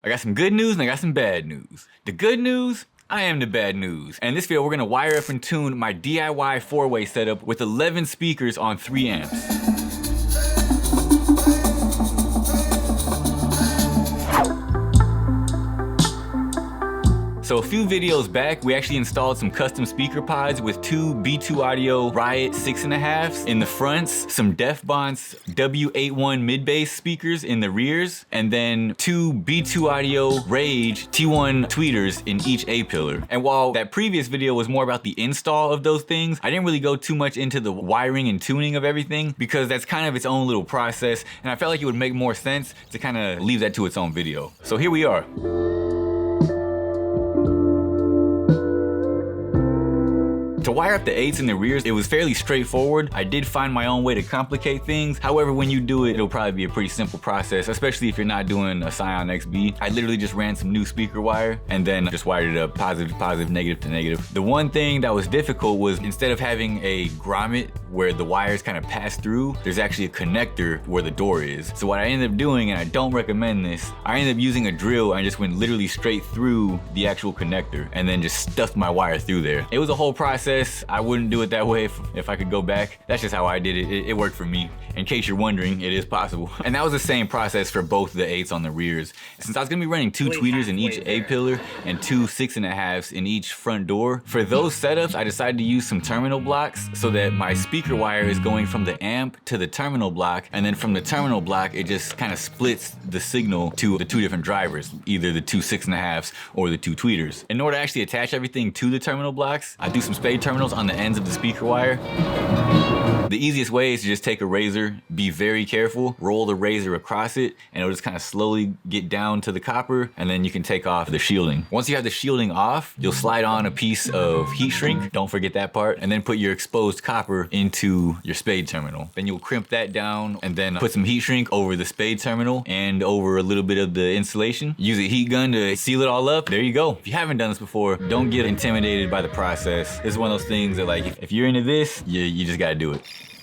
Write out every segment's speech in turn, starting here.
I got some good news and I got some bad news. The good news, I am DaBadNewz. And in this video, we're gonna wire up and tune my DIY 4-way setup with 11 speakers on 3 amps. So a few videos back, we actually installed some custom speaker pods with 2 B2 Audio Riot 6.5s in the fronts, some Bonce W81 mid-bass speakers in the rears, and then 2 B2 Audio Rage T1 tweeters in each A-pillar. And while that previous video was more about the install of those things, I didn't really go too much into the wiring and tuning of everything because that's kind of its own little process, and I felt like it would make more sense to kind of leave that to its own video. So here we are. To wire up the 8s in the rears, it was fairly straightforward. I did find my own way to complicate things. However, when you do it, it'll probably be a pretty simple process, especially if you're not doing a Scion XB. I literally just ran some new speaker wire and then just wired it up positive to positive, negative to negative. The one thing that was difficult was instead of having a grommet where the wires kind of pass through, there's actually a connector where the door is. So what I ended up doing, and I don't recommend this, I ended up using a drill and just went literally straight through the actual connector and then just stuffed my wire through there. It was a whole process. I wouldn't do it that way if I could go back. That's just how I did it. It worked for me. In case you're wondering, it is possible. And that was the same process for both the 8s on the rears. Since I was gonna be running 2 tweeters in each A-pillar and 2 6.5s in each front door, for those setups, I decided to use some terminal blocks so that my speaker wire is going from the amp to the terminal block, and then from the terminal block, it just kind of splits the signal to the 2 different drivers, either the 2 6.5s or the 2 tweeters. In order to actually attach everything to the terminal blocks, I do some spade terminals on the ends of the speaker wire. The easiest way is to just take a razor, be very careful, roll the razor across it, and it'll just kind of slowly get down to the copper, and then you can take off the shielding. Once you have the shielding off, you'll slide on a piece of heat shrink, don't forget that part, and then put your exposed copper into your spade terminal. Then you'll crimp that down and then put some heat shrink over the spade terminal and over a little bit of the insulation. Use a heat gun to seal it all up. There you go. If you haven't done this before, don't get intimidated by the process. This is one of those things that, like, if you're into this, you just gotta do it.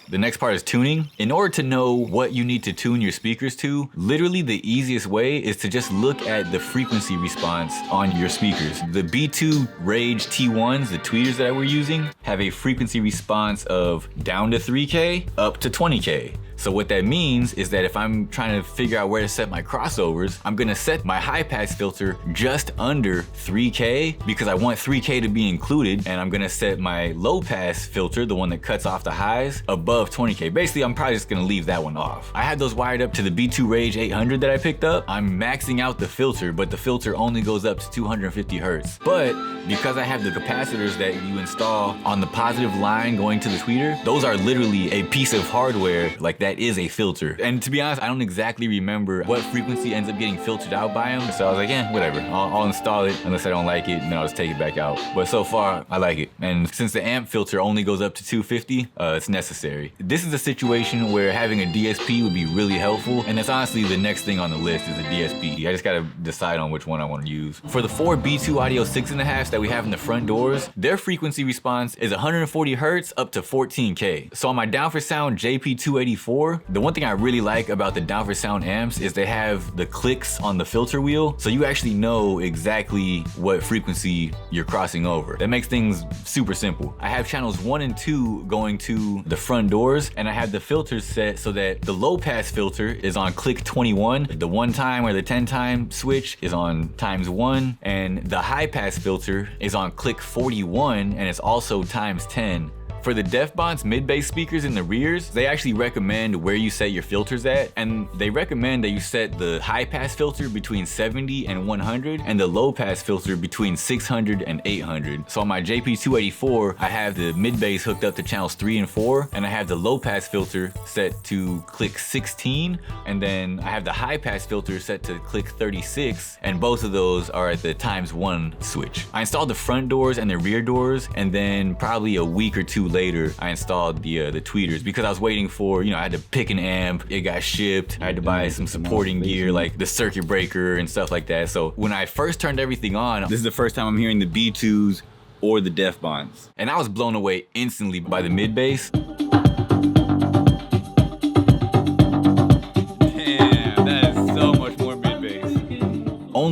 The next part is tuning. In order to know what you need to tune your speakers to, literally the easiest way is to just look at the frequency response on your speakers. The B2 Rage T1s, the tweeters that we're using, have a frequency response of down to 3K, up to 20K. So what that means is that if I'm trying to figure out where to set my crossovers, I'm gonna set my high pass filter just under 3K because I want 3K to be included, and I'm gonna set my low pass filter, the one that cuts off the highs, above 20K. Basically, I'm probably just gonna leave that one off. I had those wired up to the B2 Rage 800 that I picked up. I'm maxing out the filter, but the filter only goes up to 250 Hertz. But because I have the capacitors that you install on the positive line going to the tweeter, those are literally a piece of hardware like that is a filter. And to be honest, I don't exactly remember what frequency ends up getting filtered out by them. So I was like, yeah, whatever. I'll install it unless I don't like it, and then I'll just take it back out. But so far, I like it. And since the amp filter only goes up to 250, it's necessary. This is a situation where having a DSP would be really helpful. And that's honestly the next thing on the list is a DSP. I just gotta decide on which one I want to use. For the 4 B2 Audio 6.5s that we have in the front doors, their frequency response is 140 Hertz up to 14K. So on my Down4Sound JP284, the one thing I really like about the Down4Sound amps is they have the clicks on the filter wheel, so you actually know exactly what frequency you're crossing over. That makes things super simple. I have channels 1 and 2 going to the front doors, and I have the filters set so that the low pass filter is on click 21, the 1 time or the 10 time switch is on times 1, and the high pass filter is on click 41, and it's also times 10. For the Bonce mid-bass speakers in the rears, they actually recommend where you set your filters at, and they recommend that you set the high pass filter between 70 and 100 and the low pass filter between 600 and 800. So on my JP284, I have the mid-bass hooked up to channels 3 and 4, and I have the low pass filter set to click 16, and then I have the high pass filter set to click 36, and both of those are at the times 1 switch. I installed the front doors and the rear doors, and then probably a week or 2 later, I installed the tweeters because I was waiting for, I had to pick an amp, it got shipped, I had to buy some supporting gear like the circuit breaker and stuff like that. So when I first turned everything on, this is the first time I'm hearing the B2s or the Bonce. And I was blown away instantly by the mid bass.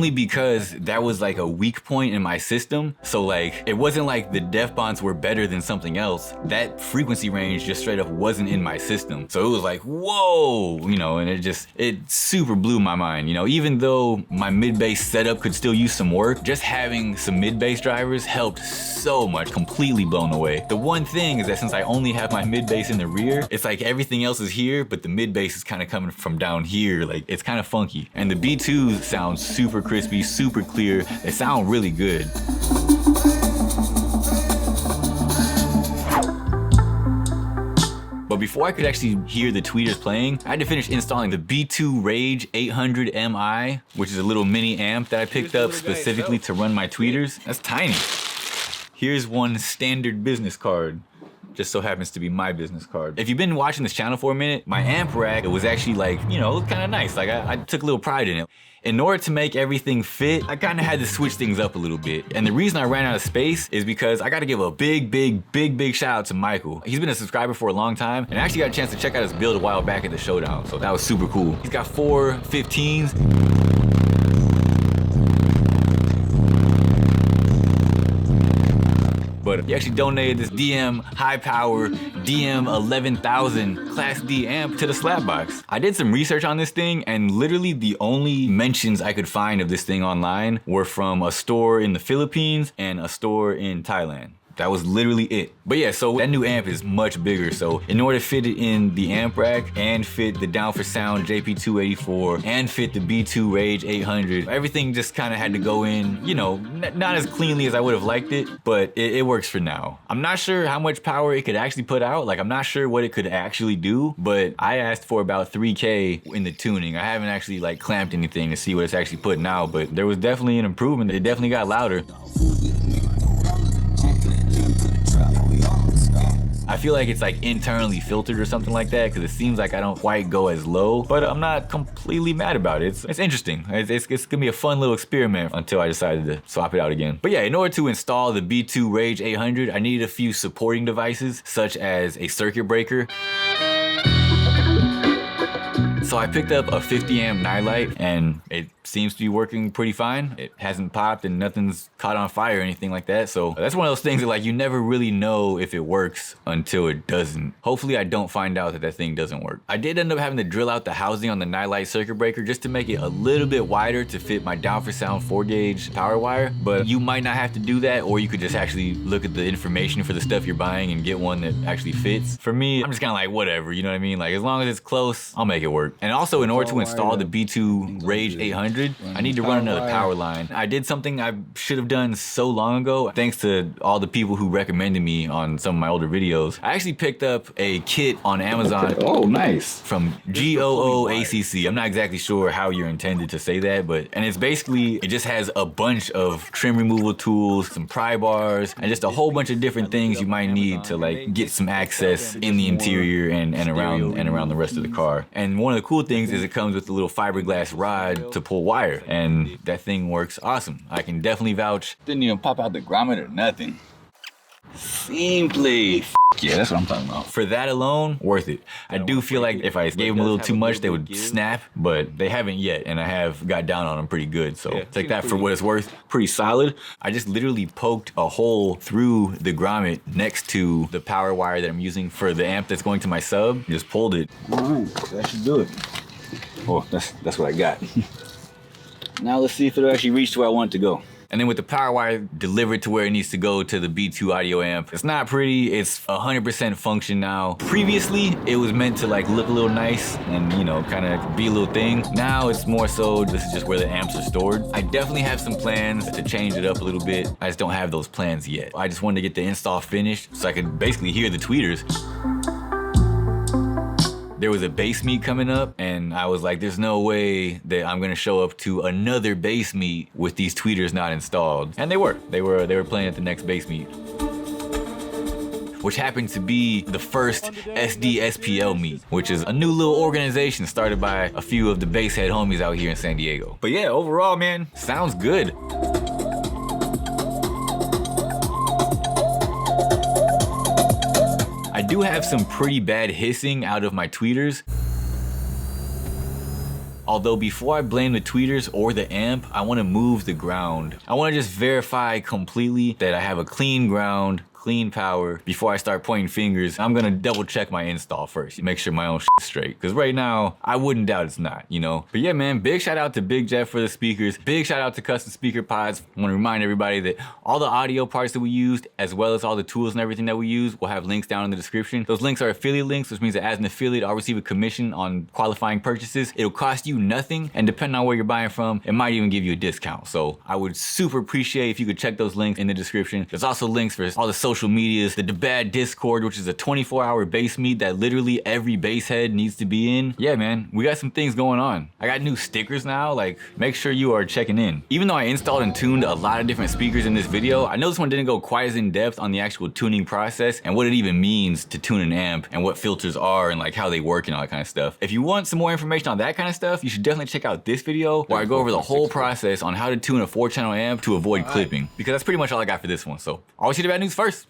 only because that was like a weak point in my system. So like, it wasn't like the def bonds were better than something else. That frequency range just straight up wasn't in my system. So it was like, whoa, you know, and it super blew my mind. You know, even though my mid-bass setup could still use some work, just having some mid-bass drivers helped so much, completely blown away. The one thing is that since I only have my mid-bass in the rear, it's like everything else is here, but the mid-bass is kind of coming from down here. Like, it's kind of funky. And the B2s sound super crispy, super clear. They sound really good. But before I could actually hear the tweeters playing, I had to finish installing the B2 Rage 800 MI, which is a little mini amp that I picked up specifically to run my tweeters. That's tiny. Here's one standard business card. Just so happens to be my business card. If you've been watching this channel for a minute, my amp rack, it was actually like, you know, kind of nice. Like I took a little pride in it. In order to make everything fit, I kind of had to switch things up a little bit. And the reason I ran out of space is because I got to give a big shout out to Michael. He's been a subscriber for a long time, and I actually got a chance to check out his build a while back at the showdown. So that was super cool. He's got 4 15s. But he actually donated this HiPower DM11000 Class D amp to the Slapbox. I did some research on this thing, and literally the only mentions I could find of this thing online were from a store in the Philippines and a store in Thailand. That was literally it. But yeah, so that new amp is much bigger. So in order to fit it in the amp rack and fit the Down4Sound JP284 and fit the B2 Rage 800, everything just kind of had to go in, you know, not as cleanly as I would have liked it, but it works for now. I'm not sure how much power it could actually put out. Like, I'm not sure what it could actually do, but I asked for about 3K in the tuning. I haven't actually like clamped anything to see what it's actually putting out, but there was definitely an improvement. It definitely got louder. I feel like it's like internally filtered or something like that, because it seems like I don't quite go as low, but I'm not completely mad about it. It's interesting. It's gonna be a fun little experiment until I decided to swap it out again. But yeah, in order to install the B2 Rage 800, I needed a few supporting devices, such as a circuit breaker. So I picked up a 50 amp Nilight, and it seems to be working pretty fine. It hasn't popped and nothing's caught on fire or anything like that. So that's one of those things that like you never really know if it works until it doesn't. Hopefully I don't find out that that thing doesn't work. I did end up having to drill out the housing on the Nilight circuit breaker just to make it a little bit wider to fit my Down4Sound 4-gauge power wire. But you might not have to do that, or you could just actually look at the information for the stuff you're buying and get one that actually fits. For me, I'm just kind of like, whatever, you know what I mean? Like, as long as it's close, I'll make it work. And also, in order to install the B2 Rage 800, I need to run another power line. I did something I should have done so long ago, thanks to all the people who recommended me on some of my older videos. I actually picked up a kit on Amazon. Oh, nice. From GOOACC. I'm not exactly sure how you're intended to say that, and it's basically, it just has a bunch of trim removal tools, some pry bars, and just a whole bunch of different things you might need to like get some access in the interior and around the rest of the car. And one of the cool things is it comes with a little fiberglass rod to pull wire, and that thing works awesome. I can definitely vouch. Didn't even pop out the grommet or nothing. Simply. Yeah, that's what I'm talking about. For that alone, worth it. I do feel like if I gave them a little too much, they would snap, but they haven't yet, and I have got down on them pretty good. So take that for what it's worth. Pretty solid. I just literally poked a hole through the grommet next to the power wire that I'm using for the amp that's going to my sub. Just pulled it. All right, that should do it. Oh, that's what I got. Now let's see if it'll actually reach to where I want it to go. And then with the power wire delivered to where it needs to go to the B2 audio amp, it's not pretty, it's 100% function now. Previously, it was meant to like look a little nice and, you know, kind of be a little thing. Now it's more so, this is just where the amps are stored. I definitely have some plans to change it up a little bit. I just don't have those plans yet. I just wanted to get the install finished so I could basically hear the tweeters. There was a bass meet coming up, and I was like, there's no way that I'm gonna show up to another bass meet with these tweeters not installed. And they were playing at the next bass meet, which happened to be the first SDSPL meet, which is a new little organization started by a few of the bass head homies out here in San Diego. But yeah, overall, man, sounds good. I do have some pretty bad hissing out of my tweeters. Although before I blame the tweeters or the amp, I want to move the ground. I want to just verify completely that I have a clean ground, clean power before I start pointing fingers. I'm gonna double check my install first, make sure my own shit's straight. Cause right now, I wouldn't doubt it's not, you know? But yeah, man, big shout out to Big Jeff for the speakers. Big shout out to Custom Speaker Pods. I wanna remind everybody that all the audio parts that we used, as well as all the tools and everything that we use, we'll have links down in the description. Those links are affiliate links, which means that as an affiliate, I'll receive a commission on qualifying purchases. It'll cost you nothing, and depending on where you're buying from, it might even give you a discount. So I would super appreciate if you could check those links in the description. There's also links for all the social medias, the DaBad Discord, which is a 24-hour bass meet that literally every bass head needs to be in. Yeah, man, we got some things going on. I got new stickers now, like, make sure you are checking in. Even though I installed and tuned a lot of different speakers in this video, I know this one didn't go quite as in depth on the actual tuning process and what it even means to tune an amp and what filters are and like how they work and all that kind of stuff. If you want some more information on that kind of stuff, you should definitely check out this video where I go over the whole process on how to tune a 4-channel amp to avoid clipping, because that's pretty much all I got for this one. So I'll see DaBadNewz first.